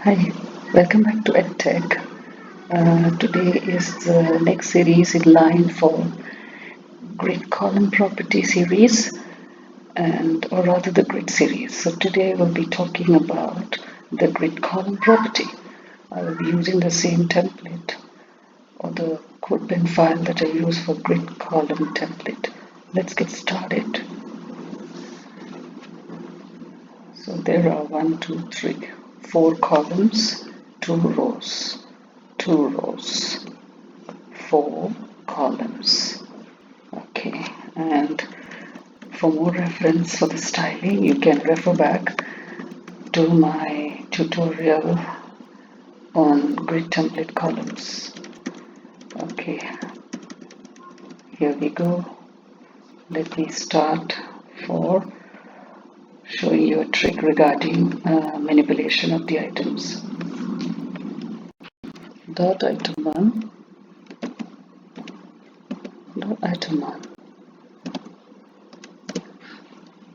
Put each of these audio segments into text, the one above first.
Hi, welcome back to edtech. Today is the next series in line for grid column property series, or rather the grid series. So today we'll be talking about the grid column property. I will be using the same template or the codepen file that I use for grid column template. Let's get started. So there are 1, 2, 3, 4 columns, 2 rows, 2 rows, 4 columns. Okay, and for more reference for the styling, you can refer back to my tutorial on grid template columns. Okay, here we go. Let me start for showing you a trick regarding manipulation of the items. Dot item 1, dot item 1,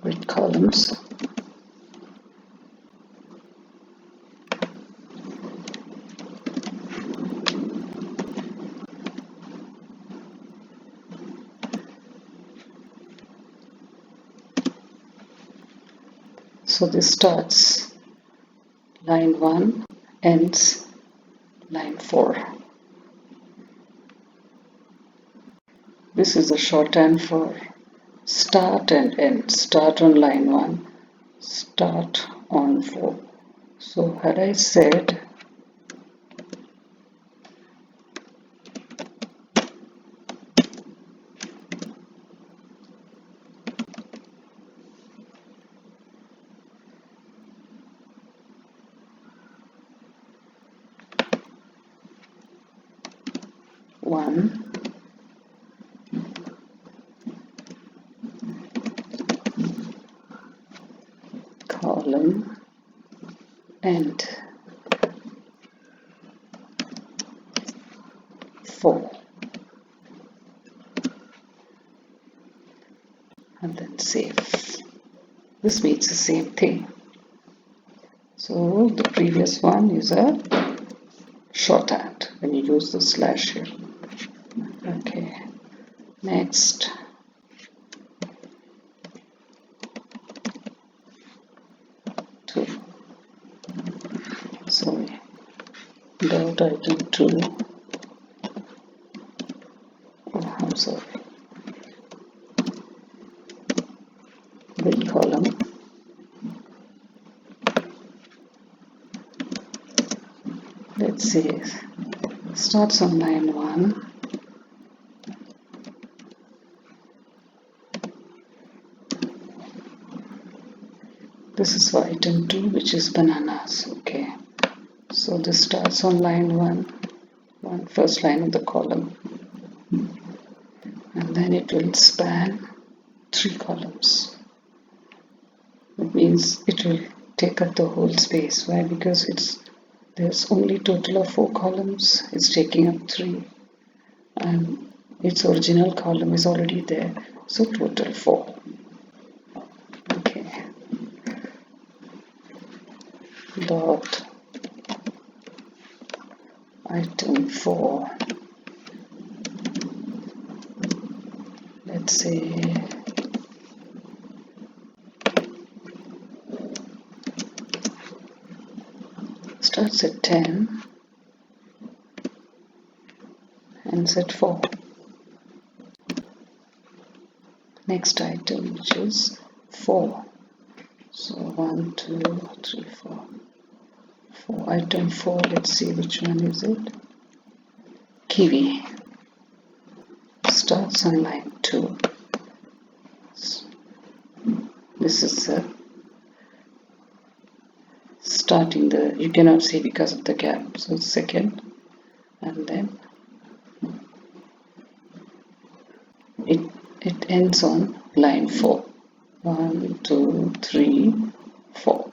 grid columns, so this starts line 1, ends line 4. This is the shorthand for start and end. Start on line 1, start on 4. So had I said one, column, and 4, and then save. This means the same thing. So the previous one is a shorthand when you use the slash here. Okay, next. Sorry, dot item 2. Oh, I'm sorry. Grid column. Let's see. Starts on line 1. This is for item 2, which is bananas. Okay. So this starts on line 1, first line of the column, and then it will span 3 columns. It means it will take up the whole space. Why? Because there's only total of 4 columns. It's taking up 3, and its original column is already there. So total 4. Okay. Dot item 4, let's say starts at 10, ends at 4. Next item, which is 4. So 1, 2, 3, 4. For item 4, let's see which one is it. Kiwi. Starts on line 2. This is starting you cannot see because of the gap. So second, and then it ends on line 4. 1, 2, 3, 4.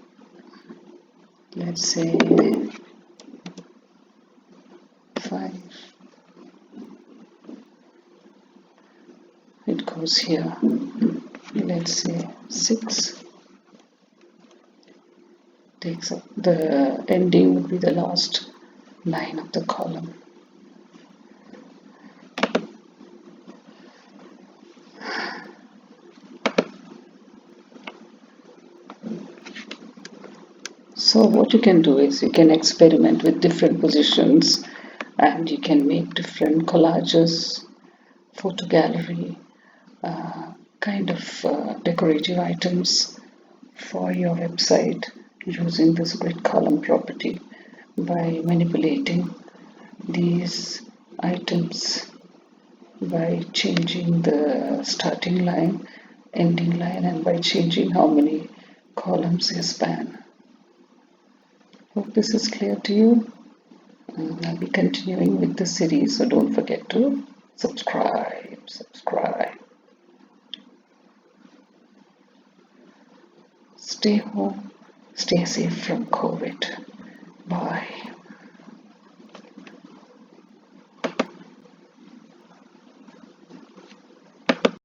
Let's say 5. It goes here. Let's say 6. takes up the ending would be the last line of the column. So what you can do is you can experiment with different positions and you can make different collages, photo gallery, kind of decorative items for your website using this grid column property by manipulating these items by changing the starting line, ending line, and by changing how many columns you span. Hope this is clear to you. I'll be continuing with the series, so don't forget to subscribe. Stay home, stay safe from COVID. Bye.